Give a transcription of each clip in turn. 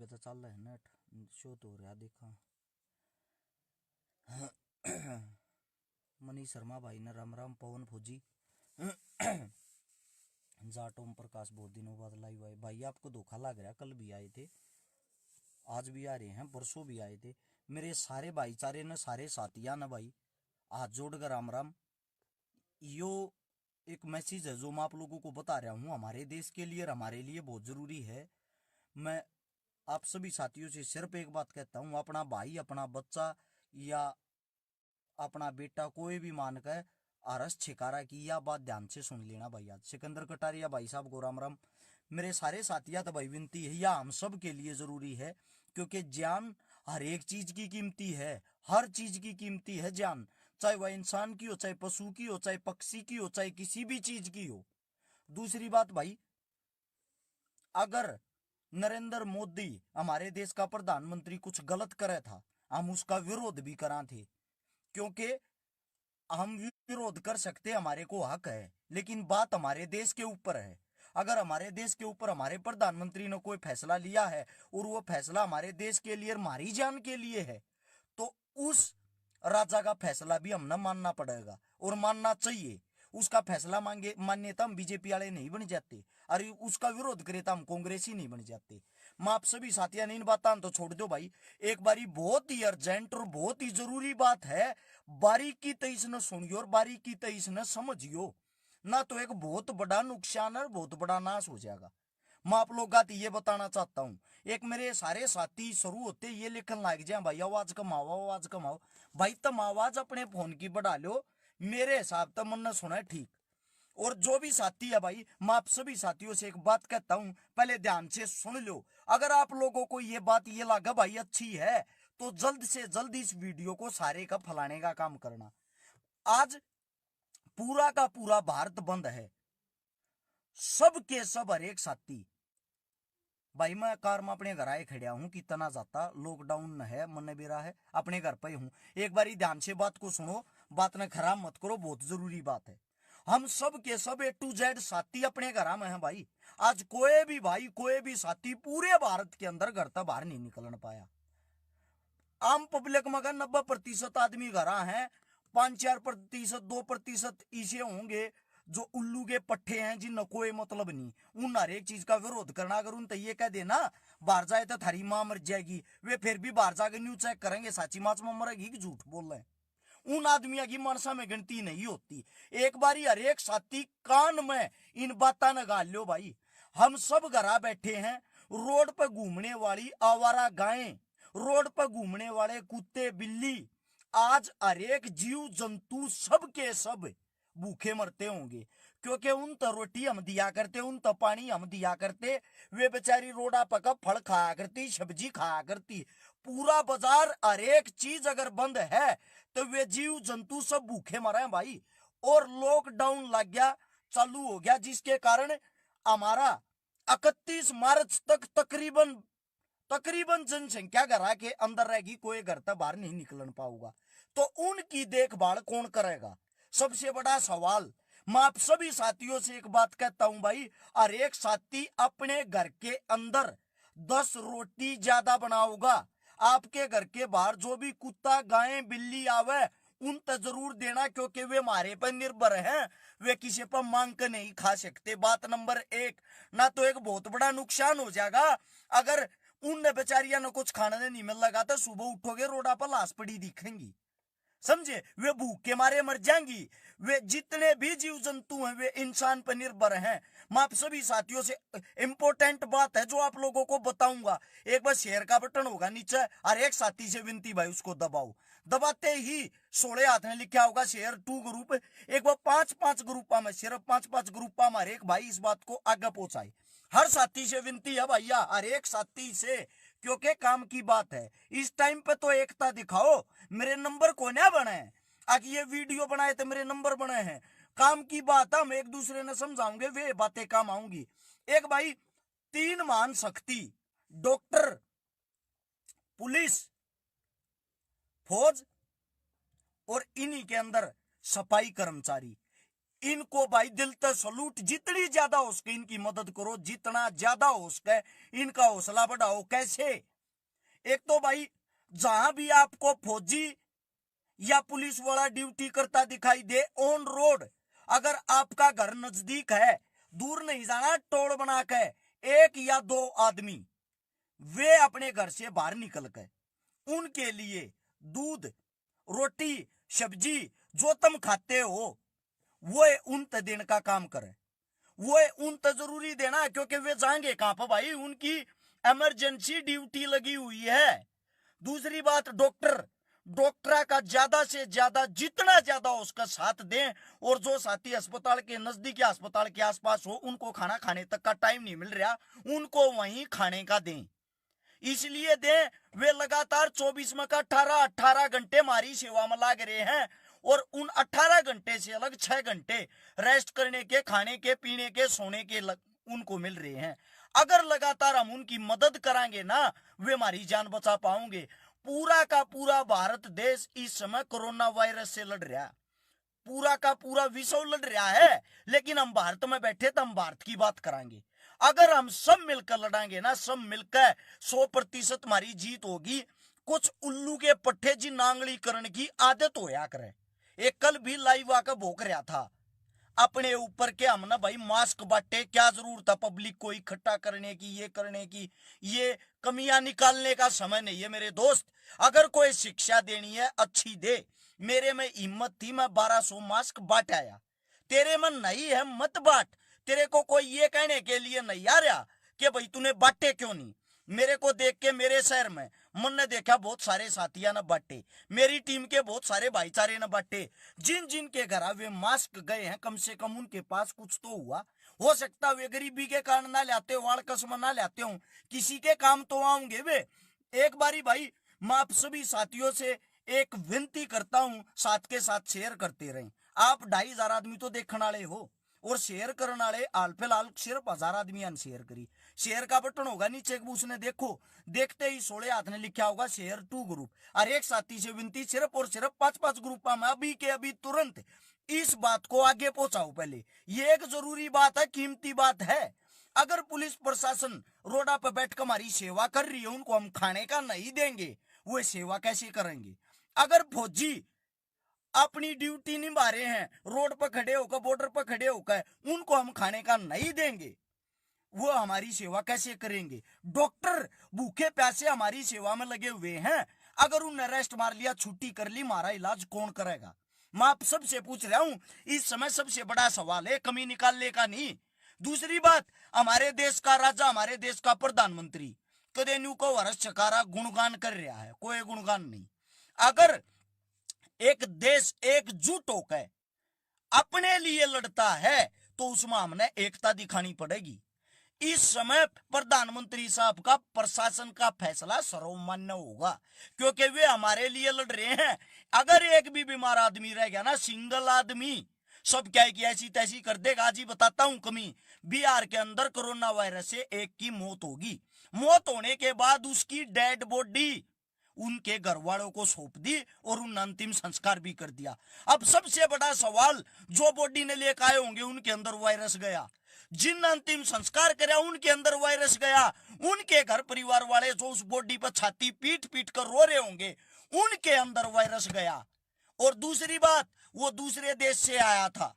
पे तो चल रहा है नेट शो तो हो रहा देखा। मनीष शर्मा भाई ने राम राम। पवन फौजी जाट ओम प्रकाश बहुत दिनों बाद लाइव आए भाई। आपको धोखा लग रहा, कल भी आए थे, आज भी आ रहे हैं, परसों भी आए थे। मेरे सारे भाईचारे ने, सारे साथिया ने भाई हाथ जोड़कर राम राम। यो एक मैसेज है जो मैं आप लोगों को बता रहा हूँ, हमारे देश के लिए और हमारे लिए बहुत जरूरी है। मैं आप सभी साथियों से सिर्फ एक बात कहता हूँ, अपना भाई, अपना बच्चा या अपना बेटा कोई भी मानकर आरस छिकारा की यह बात ध्यान से सुन लेना भाई। आज सिकंदर कटारिया भाई साहब को राम राम। मेरे सारे साथिया तो भाई विनती है, यह हम सब के लिए जरूरी है, क्योंकि जान हर एक चीज की कीमती है, हर चीज की कीमती है जान, चाहे वह इंसान की हो, चाहे पशु की हो, चाहे पक्षी की हो, चाहे किसी भी चीज की हो। दूसरी बात भाई, अगर नरेंद्र मोदी हमारे देश का प्रधानमंत्री कुछ गलत करे था, हम उसका विरोध भी करा थे, क्योंकि हम विरोध कर सकते, हमारे को हक है, लेकिन बात हमारे देश के ऊपर है। अगर हमारे देश के ऊपर हमारे प्रधानमंत्री ने कोई फैसला लिया है और वो फैसला हमारे देश के लिए, हमारी जान के लिए है, तो उस राजा का फैसला भी हमने मानना पड़ेगा और मानना चाहिए। उसका फैसला मानने तो हम बीजेपी वाले नहीं बन जाते, अरे उसका विरोध करे तो हम कांग्रेसी नहीं बन जाते। मैं आप सभी साथियों ने इन बातों तो छोड़ दो भाई, एक बारी बहुत ही अर्जेंट और बहुत ही जरूरी बात है, बारीकी तेईस न सुनियो और बारीकी तेईस न समझियो, ना तो एक बहुत बड़ा नुकसान और बहुत बड़ा नाश हो जाएगा। मैं आप लोग का ये बताना चाहता हूँ, एक मेरे सारे साथी शुरू होते ये लिखन लग जाए भाई आवाज कमाओ आवाज कमाओ। भाई तुम आवाज अपने फोन की बढ़ा लो, मेरे हिसाब तो मन सुना है ठीक। और जो भी साथी है भाई, मैं आप सभी साथियों से एक बात कहता हूं, पहले ध्यान से सुन लो। अगर आप लोगों को ये बात ये लगा भाई अच्छी है, तो जल्द से जल्द इस वीडियो को सारे का फैलाने का काम करना। आज पूरा का पूरा भारत बंद है, सब के सब हर एक साथी भाई, मैं कार में अपने घर आए खड़ा हूं, कितना जाता लॉकडाउन है, मन बेरा है, अपने घर पे हूं। एक बारी ध्यान से बात को सुनो, बात ने खराब मत करो, बहुत जरूरी बात है। हम सब के सब A to Z साथी अपने घर में हैं भाई। आज कोई भी भाई, कोई भी साथी पूरे भारत के अंदर घर तक बाहर नहीं निकलने पाया। आम पब्लिक में 90% आदमी घर हैं, 5-4%, 2% इसे होंगे जो उल्लू के पट्टे हैं, जिन कोई मतलब नहीं, उन हर एक चीज का विरोध करना। अगर उन तो ये कह देना बाहर जाए तो थारी मां मर जाएगी, वे फिर भी बाहर जाकर न्यूज चेक करेंगे साची माच में मरेगी कि झूठ बोल रहे हैं। उन आदमियों की मनसा में गिनती नहीं होती। एक बारी हर एक साथी कान में इन बातें लगा लो भाई। हम सब घर बैठे हैं, रोड पर घूमने वाली आवारा गायें, रोड पर घूमने वाले कुत्ते बिल्ली, आज हर एक जीव जंतु सब के सब भूखे मरते होंगे, क्योंकि उन तो रोटी हम दिया करते, उन तो पानी हम दिया करते, वे बेचारी रोडा पका फल खाया करती, सब्जी खाया करती। पूरा बाजार हर एक चीज अगर बंद है तो वे जीव जंतु सब भूखे मरे हैं भाई। और लॉकडाउन लग गया, चालू हो गया, जिसके कारण हमारा 31 मार्च तक तकरीबन तकरीबन जनसंख्या घर के अंदर रहेगी, कोई घर तक बाहर नहीं निकल पाऊंगा। तो उनकी देखभाल कौन करेगा? सबसे बड़ा सवाल। मैं आप सभी साथियों से एक बात कहता हूं भाई, हर एक साथी अपने घर के अंदर 10 रोटी ज्यादा बनाओगा, आपके घर के बाहर जो भी कुत्ता गाय बिल्ली आवे उन तक जरूर देना, क्योंकि वे हमारे पर निर्भर हैं, वे किसी पर मांग कर नहीं खा सकते। बात नंबर 1। ना तो एक बहुत बड़ा नुकसान हो जाएगा, अगर उन बेचारियों ने कुछ खाने नहीं मिल लगा तो सुबह उठोगे रोडा पर लाश पड़ी दिखेंगी, समझे, वे भूख के मारे मर जाएंगी। वे जितने भी जीव जंतु हैं वे इंसान पर निर्भर हैं। मैं आप सभी साथियों से इंपॉर्टेंट बात है जो आप लोगों को बताऊंगा, एक बार शेयर का बटन होगा नीचे, हर एक साथी से विनती भाई उसको दबाओ, दबाते ही 16 हाथ में लिखा होगा शेयर टू ग्रुप, एक बार 5-5 ग्रुपा में, सिर्फ 5-5 ग्रुपा में हर एक भाई इस बात को आगे पहुंचाए। हर साथी से विनती है भैया, हर एक साथी से, क्योंकि काम की बात है। इस टाइम पे तो एकता दिखाओ। मेरे नंबर को ना बने, आगे ये वीडियो बनाए तो मेरे नंबर बने हैं, काम की बात हम एक दूसरे ने समझाओगे, वे बातें काम आऊंगी। एक भाई 3 महान शक्ति, डॉक्टर, पुलिस, फौज और इन्हीं के अंदर सफाई कर्मचारी, इनको भाई दिल तक सलूट, जितनी ज्यादा हो सके इनकी मदद करो, जितना ज्यादा हो सके इनका हौसला बढ़ाओ। कैसे? एक तो भाई जहां भी आपको फौजी या पुलिस वाला ड्यूटी करता दिखाई दे, ऑन रोड, अगर आपका घर नजदीक है, दूर नहीं जाना, टोल बना के 1 या 2 आदमी वे अपने घर से बाहर निकल के उनके लिए दूध, रोटी, सब्जी जो तुम खाते हो वो उन देने का काम करे। वो उन जरूरी देना, क्योंकि वे जाएंगे कहां पर भाई, उनकी इमरजेंसी ड्यूटी लगी हुई है। दूसरी बात, डॉक्टर का ज्यादा से ज्यादा, जितना ज्यादा उसका साथ दें, और जो साथी अस्पताल के नजदीक या अस्पताल के आसपास हो उनको खाना खाने तक का टाइम नहीं मिल रहा, उनको वहीं खाने का दें। इसलिए दें, वे लगातार 24 में का 18 घंटे हमारी सेवा में लाग रहे हैं, और उन 18 घंटे से अलग 6 घंटे रेस्ट करने के, खाने के, पीने के, सोने के उनको मिल रहे हैं। अगर लगातार हम उनकी मदद करांगे ना, वे हमारी जान बचा पाओगे। पूरा का पूरा भारत देश इस समय कोरोना वायरस से लड़ रहा है, पूरा का पूरा विश्व लड़ रहा है, लेकिन हम भारत में बैठे तो हम भारत की बात करांगे। अगर हम सब मिलकर लड़ांगे ना, सब मिलकर, 100% हमारी जीत होगी। कुछ उल्लू के पट्टे जी नांगलीकरण की आदत होया करे। एक कल भी लाइव आकर भोग रहा था अपने ऊपर के, हम ना भाई मास्क बांटे, क्या जरूरत है पब्लिक को इकट्ठा करने की, ये करने की, ये कमियां निकालने का समय नहीं है मेरे दोस्त। अगर कोई शिक्षा देनी है अच्छी दे। मेरे में हिम्मत थी, मैं 1200 मास्क बांट आया। तेरे मन नहीं है मत बांट। तेरे को कोई ये कहने के लिए नहीं आ रहा कि भाई तूने बांटे क्यों नहीं। मेरे को देख के मेरे शहर में मन ने देखा बहुत सारे साथिया ने बांटे, मेरी टीम के बहुत सारे भाईचारे ने बांटे। जिन जिन के घर वे मास्क गए हैं, कम से कम उनके पास कुछ तो हुआ। हो सकता वे गरीबी के कारण ना लाते हो, वाड़ कसम ना लाते हो, किसी के काम तो आऊंगे वे। एक बारी भाई मैं आप सभी साथियों से एक विनती करता हूं, साथ के साथ शेयर करते रहें। आप 2500 आदमी तो देखने वाले हो, और शेयर करने वाले हाल फिलहाल सिर्फ 1000 आदमी ने शेयर करी। शेयर का बटन होगा नीचे, उसने देखो, देखते ही 16 हाथ ने लिखा होगा शेयर टू ग्रुप। और एक साथी से विनती, सिर्फ और सिर्फ 5-5 ग्रुप में अभी के अभी तुरंत इस बात को आगे पहुंचाओ। पहले ये एक जरूरी बात है, कीमती बात है। अगर पुलिस प्रशासन रोडा पर बैठ कर हमारी सेवा कर रही है, उनको हम खाने का नहीं देंगे, वो सेवा कैसे करेंगे? अगर फौजी अपनी ड्यूटी निभा रहे हैं, रोड पर खड़े होकर, बॉर्डर पर खड़े होकर, उनको हम खाने का नहीं देंगे, वो हमारी सेवा कैसे करेंगे? डॉक्टर भूखे प्यासे हमारी सेवा में लगे हुए हैं, अगर उन्हें रेस्ट मार लिया, छुट्टी कर ली, हमारा इलाज कौन करेगा? मैं आप सबसे पूछ रहा हूं, इस समय सबसे बड़ा सवाल है, कमी निकालने का नहीं। दूसरी बात, हमारे देश का राजा, हमारे देश का प्रधानमंत्री कदे न्यू को वर्ष चकारा गुणगान कर रहा है, कोई गुणगान नहीं। अगर एक देश एकजुट होकर अपने लिए लड़ता है तो उसमें हमने एकता दिखानी पड़ेगी। इस समय प्रधानमंत्री साहब का, प्रशासन का फैसला सर्वमान्य होगा, क्योंकि वे हमारे लिए लड़ रहे हैं। अगर एक भी बीमार आदमी रह गया ना, सिंगल आदमी, सब क्या कि ऐसी तैसी कर देगा। आज ही बताता हूं कमी, बिहार के अंदर कोरोना वायरस से एक की मौत होगी। मौत होने के बाद उसकी डेड बॉडी उनके घर वालों को सौंप दी और उन अंतिम संस्कार भी कर दिया। अब सबसे बड़ा सवाल, जो बॉडी ने लेकर आए होंगे उनके अंदर वायरस गया, जिन अंतिम संस्कार कराया उनके अंदर वायरस गया, उनके घर परिवार वाले जो उस बॉडी पर छाती पीट पीट कर रो रहे होंगे उनके अंदर वायरस गया। और दूसरी बात, वो दूसरे देश से आया था,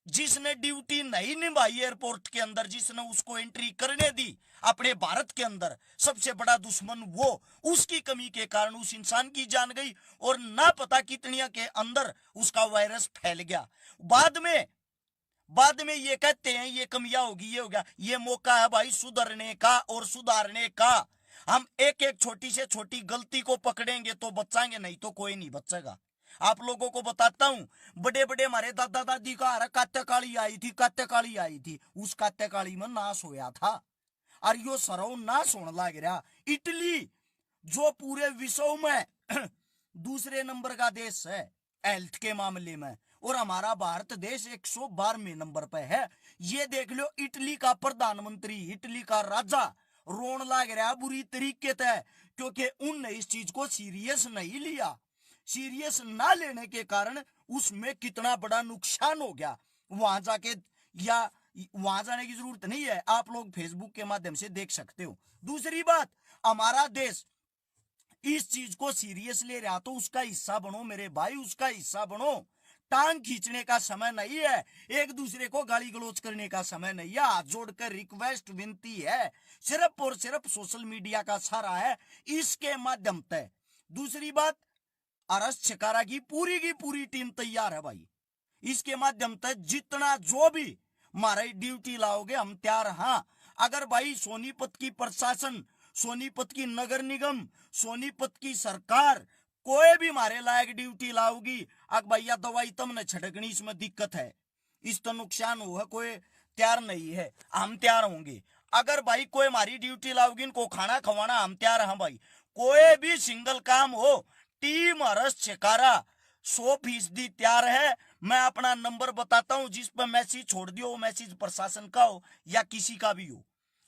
जिसने ड्यूटी नहीं निभाई एयरपोर्ट के अंदर, जिसने उसको एंट्री करने दी अपने भारत के अंदर, सबसे बड़ा दुश्मन वो, उसकी कमी के कारण उस इंसान की जान गई, और ना पता कितनिया के अंदर उसका वायरस फैल गया। बाद में ये कहते हैं ये कमियां होगी, ये हो गया। ये मौका है भाई सुधरने का और सुधारने का। हम एक एक छोटी से छोटी गलती को पकड़ेंगे तो बचाएंगे, नहीं तो कोई नहीं बचेगा। आप लोगों को बताता हूं, बड़े बड़े हमारे दादा दादी का कात्याकाली आई थी, उस कात्याकाली में नाश होया था, और यो सरव नाश होने लग रहा। इटली जो पूरे विश्व में दूसरे नंबर का देश है हेल्थ के मामले में, और हमारा भारत देश 112वें नंबर पे है। ये देख लो, इटली का प्रधानमंत्री, इटली का राजा रोन लग रहा बुरी तरीके से, क्योंकि उनने इस चीज को सीरियस नहीं लिया। सीरियस ना लेने के कारण उसमें कितना बड़ा नुकसान हो गया। वहां जाके या वहां जाने की जरूरत नहीं है, आप लोग फेसबुक के माध्यम से देख सकते हो। दूसरी बात, हमारा देश इस चीज को सीरियस ले रहा तो उसका हिस्सा बनो मेरे भाई, उसका हिस्सा बनो। टांग खींचने का समय नहीं है, एक दूसरे को गाली गलौज करने का समय नहीं है। हाथ जोड़कर रिक्वेस्ट विनती है, सिर्फ और सिर्फ सोशल मीडिया का सहारा है, इसके माध्यम से। दूसरी बात, अरस छिकारा की पूरी टीम तैयार है भाई, इसके माध्यम से जितना जो भी हमारी ड्यूटी लाओगे हम तैयार। हाँ, अगर भाई सोनीपत की प्रशासन, सोनीपत की नगर निगम, सोनीपत की सरकार कोई भी हमारे लायक ड्यूटी लाओगी, अग भैया दवाई तुमने छटकनी, इसमें दिक्कत है, इस तो नुकसान हुआ, कोई तैयार नहीं है, हम तैयार होंगे। अगर भाई कोई हमारी ड्यूटी लाओगी, इनको खाना खवाना, हम तैयार हैं भाई। कोई भी सिंगल काम हो, टीम अरस छिकारा 100% तैयार है। मैं अपना नंबर बताता हूं, जिस पर मैसेज छोड़ दियो, वो मैसेज प्रशासन का हो या किसी का भी हो,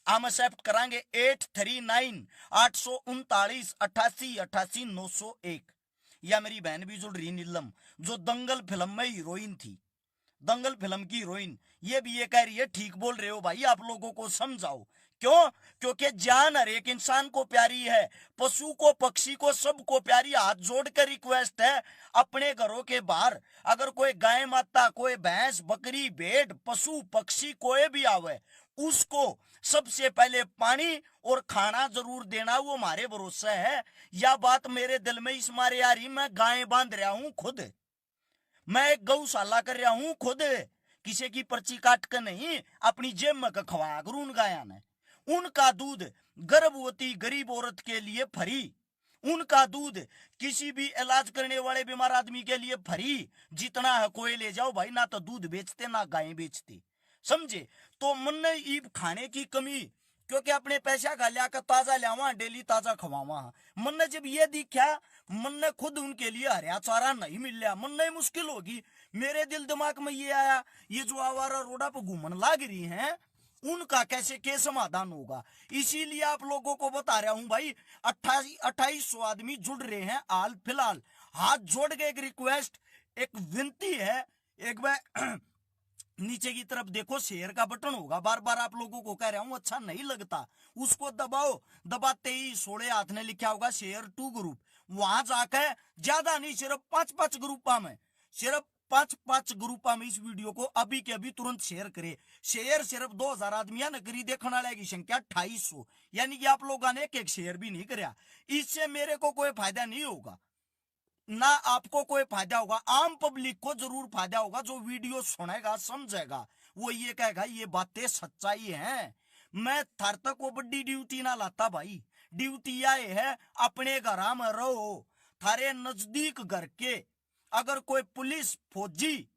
हम एक्सेप्ट करांगे। 8398398888 या मेरी बहन भी जुड़ रही नीलम, जो दंगल फिल्म में हीरोइन थी, दंगल फिल्म की हीरोइन, ये भी ये कह रही है ठीक बोल रहे हो भाई, आप लोगों को समझाओ। क्यों? क्योंकि जान हर एक इंसान को प्यारी है, पशु को, पक्षी को, सबको प्यारी। हाथ जोड़कर रिक्वेस्ट है, अपने घरों के बाहर अगर कोई गाय माता, कोई भैंस, बकरी, भेड़, पशु पक्षी कोई भी आवे, उसको सबसे पहले पानी और खाना जरूर देना, वो हमारे भरोसा है। यह बात मेरे दिल में इस मारे आ रही, मैं गाय बांध रहा हूं खुद, मैं एक गौशाला कर रहा हूं खुद, किसी की पर्ची काट कर नहीं, अपनी जेब में खवाया करूं उन गाया ने। उनका दूध गर्भवती गरीब औरत के लिए फ्री, उनका दूध किसी भी इलाज करने वाले बीमार आदमी के लिए फ्री। जितना है कोई ले जाओ भाई, ना तो दूध बेचते ना गाय बेचते, समझे? तो मन ईब खाने की कमी, क्योंकि अपने पैसा का लिया कर ताजा लियावा, डेली ताजा खवावा। मन ने जब ये दिखा, मन ने खुद उनके लिए हरिया चारा नहीं मिल रहा, मन ने मुश्किल होगी। मेरे दिल दिमाग में ये आया, ये जो आवारा रोडा पर घूमन लाग रही हैं, उनका कैसे के समाधान होगा। इसीलिए आप लोगों को बता रहा हूं भाई, 2800 आदमी जुड़ रहे हैं हाल फिलहाल। हाथ जोड़ के एक रिक्वेस्ट, एक विनती है, एक बार नीचे की तरफ देखो, शेयर का बटन होगा, बार बार आप लोगों को कह रहा हूं, अच्छा नहीं लगता उसको दबाओ। दबाते ही सोड़े हाथ ने लिखा होगा शेयर टू ग्रुप, वहां जाकर ज्यादा नहीं, सिर्फ 5-5 ग्रुपा में, सिर्फ 5-5 ग्रुपा में इस वीडियो को अभी के अभी तुरंत शेयर करे। शेयर सिर्फ 2000 आदमी न करी, देखने वाले की संख्या 2800, यानी कि आप लोगों ने एक शेयर भी नहीं कराया। इससे मेरे को कोई फायदा नहीं होगा, ना आपको कोई फायदा होगा, आम पब्लिक को जरूर फायदा होगा। जो वीडियो सुनेगा समझेगा, वो ये कहेगा ये बातें सच्चाई हैं। मैं थार तक वो बड़ी ड्यूटी ना लाता भाई, ड्यूटी आए है अपने घर में रहो। थारे नजदीक घर के अगर कोई पुलिस, फौजी,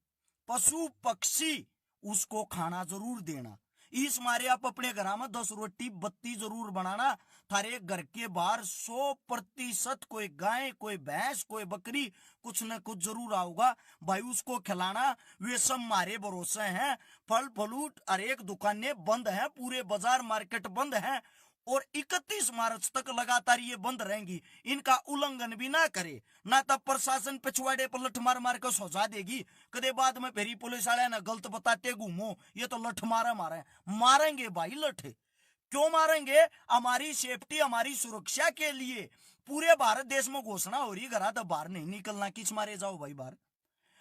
पशु पक्षी, उसको खाना जरूर देना। इस मारे आप अपने घर में 10 रोटी 32 जरूर बनाना। थारे घर के बाहर 100% कोई गाय, कोई भैंस, कोई बकरी, कुछ न कुछ जरूर आऊगा भाई, उसको खिलाना। वे सब मारे भरोसे हैं। फल फ्रूट हर एक दुकानें बंद हैं, पूरे बाजार मार्केट बंद हैं, और 31 मार्च तक लगातार ये बंद रहेंगी। इनका उल्लंघन भी ना करे, ना तब प्रशासन पिछवाड़े पर लठ मार मार कर सजा देगी। कदे बाद में फेरी पुलिस वाले ना गलत बताते घूमो, ये तो लठ मारा मारे, मारेंगे भाई लठ। क्यों मारेंगे? हमारी सेफ्टी, हमारी सुरक्षा के लिए पूरे भारत देश में घोषणा हो रही, घर तो बाहर नहीं निकलना। किस मारे जाओ भाई बाहर?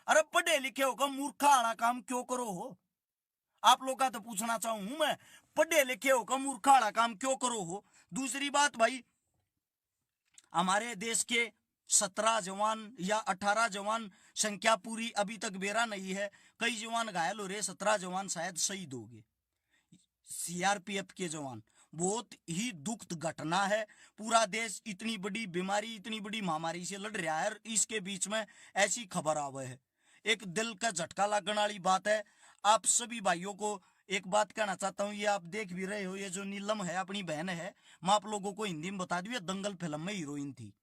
अरे पढ़े लिखे होकर मूर्खा आला काम क्यों करो हो? आप लोग का तो पूछना चाहूं मैं, पढ़े लिखे होकर मूर्खा आला काम क्यों करो हो? दूसरी बात भाई, हमारे देश के 17 जवान या 18 जवान, संख्या पूरी अभी तक बेरा नहीं है, कई जवान घायल हो रहे, 17 जवान शायद शहीद हो गए, सीआरपीएफ के जवान। बहुत ही दुखद घटना है। पूरा देश इतनी बड़ी बीमारी, इतनी बड़ी महामारी से लड़ रहा है, इसके बीच में ऐसी खबर आवे है, एक दिल का झटका लगने वाली बात है। आप सभी भाइयों को एक बात कहना चाहता हूं, ये आप देख भी रहे हो, ये जो नीलम है अपनी बहन है, मैं आप लोगों को हिंदी में बता दूं, ये दंगल फिल्म में हीरोइन थी।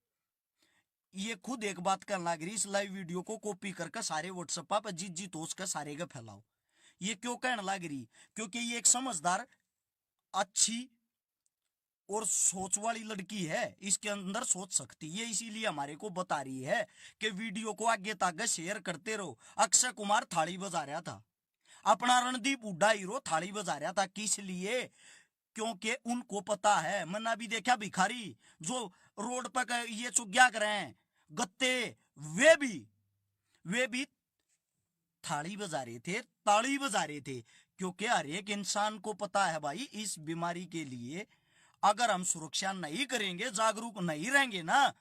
ये खुद एक बात कहने लग रही, इस लाइव वीडियो को कॉपी करके सारे व्हाट्सएप पर जीत जीत होश कर सारे का फैलाओ। ये क्यों कहने लग रही? क्योंकि ये एक समझदार, अच्छी और सोच वाली लड़की है, इसके अंदर सोच सकती है, इसीलिए हमारे को बता रही है कि वीडियो को आगे तक शेयर करते रहो। अक्षय कुमार थाली बजा रहा था, अपना रणदीप हुड्डा हीरो थाली बजा रहा था, किस लिए? क्योंकि उनको पता है। मैंने भी देखा भिखारी जो रोड पर ये चुग्या कर रहे हैं गत्ते, वे भी थाली बजा रहे थे, ताली बजा रहे थे, क्योंकि हर एक इंसान को पता है भाई इस बीमारी के लिए अगर हम सुरक्षा नहीं करेंगे, जागरूक नहीं रहेंगे ना,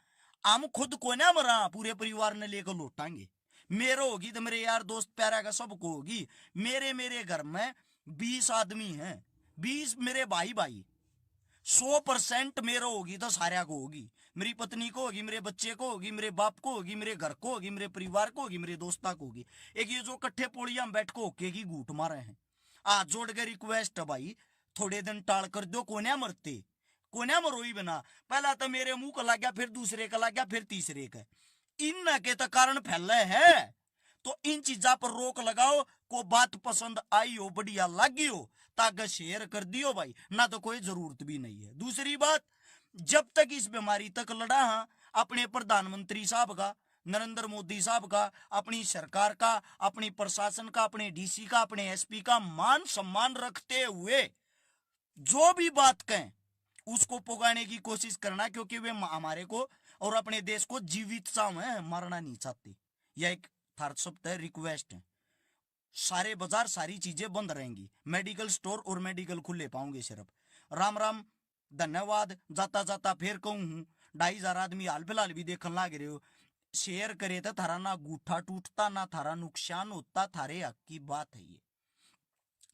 हम खुद को ना मरा पूरे परिवार ने लेकर लौटाएंगे। मेरे होगी तो मेरे यार दोस्त प्यारा का सबको होगी। मेरे मेरे घर में 20 आदमी हैं, 20 मेरे भाई भाई, 100% मेरे होगी तो सारे को होगी, मेरी पत्नी को होगी, मेरे बच्चे को होगी, मेरे बाप को होगी, मेरे घर को होगी, मेरे परिवार को होगी, मेरे दोस्ता को होगी। एक ये जो कट्ठे पोड़िया में बैठ को होके की घूट मारे हैं, आज जोड़ के रिक्वेस्ट है भाई, थोड़े दिन टाल कर दो, कोने मरते, कोने मरो ही बना। पहला तो मेरे मुंह का लग गया, फिर दूसरे का लग गया, फिर तीसरे का। इन के तो कारण फैले है, तो इन चीजा पर रोक लगाओ। को बात पसंद आई हो, बढ़िया लगी हो, ताकि शेयर कर दियो भाई, ना तो कोई जरूरत भी नहीं है। दूसरी बात, जब तक इस बीमारी तक लड़ा हाँ, अपने प्रधानमंत्री साहब का, नरेंद्र मोदी साहब का, अपनी सरकार का, अपनी प्रशासन का, अपने डीसी का, अपने एसपी का मान सम्मान रखते हुए जो भी बात कहें उसको पुगाने की कोशिश करना, क्योंकि वे हमारे को और अपने देश को जीवित सा में मारना नहीं चाहती। यह एक थार शब्द है, रिक्वेस्ट है। सारे बाजार सारी चीजें बंद रहेंगी, मेडिकल स्टोर और मेडिकल खुले पाऊंगे सिर्फ। राम राम, धन्यवाद। जाता जाता फिर कहूं हूं, 2,500 आदमी हाल फिलहाल भी देखने लग रहे हो, शेयर करे तो थारा ना गूठा टूटता, ना थारा नुकसान होता, थारे हक की बात है ये।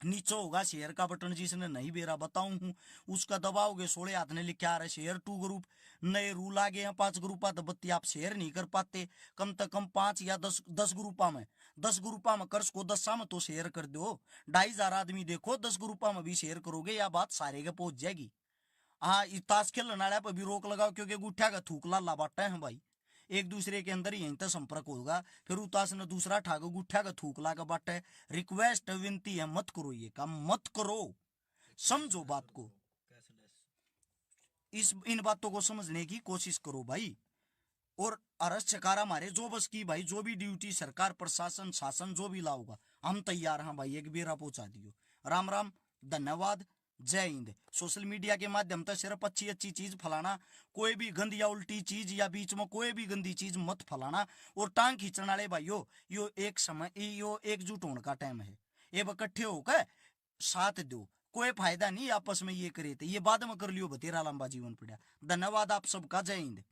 नीचे होगा शेयर का बटन, जिसने नहीं बेरा बताऊं हूं, उसका दबाओगे, 16 हाथ ने लिखा आ रहा है शेयर टू ग्रुप। नए रूल आ गए हैं, 5 ग्रुपा तो बत्ती आप शेयर नहीं कर पाते, कम से कम 5 या 10 ग्रुपा में, 10 ग्रुपा में कर सको, 10 में तो शेयर कर दो। 2,500 आदमी देखो, 10 ग्रुपा में भी शेयर करोगे, या बात सारे के पहुंच जाएगी। हाँ, ताश खेलने वाले पर भी रोक लगाओ, क्योंकि गुठा का थूक ला बाटा है भाई, एक दूसरे के अंदर यहीं तक संपर्क होगा, फिर उतास ने दूसरा ठाको गुठा का थूक ला का बाटा है। रिक्वेस्ट विनती है, मत करो ये काम, मत करो, समझो बात को, इन बातों को समझने की कोशिश करो भाई। और अरस चकारा हमारे जो बस की भाई, जो भी ड्यूटी सरकार प्रशासन शासन जो भी लाओगा, हम तैयार हैं भाई, एक बेरा पहुंचा दियो। राम राम, धन्यवाद, जय हिंद। सोशल मीडिया के माध्यम से सिर्फ अच्छी अच्छी चीज फैलाना, कोई भी गंदी या उल्टी चीज या बीच में कोई भी गंदी चीज मत फैलाना। और टांग खींचने वाले भाइयों, यो एक समय, यो एकजुट होने का टाइम है, ये इकट्ठे होकर साथ दो, कोई फायदा नहीं आपस में ये करे थे, ये बाद में कर लियो, बतेरा लंबा जीवन पड़ा। धन्यवाद आप सबका, जय हिंद।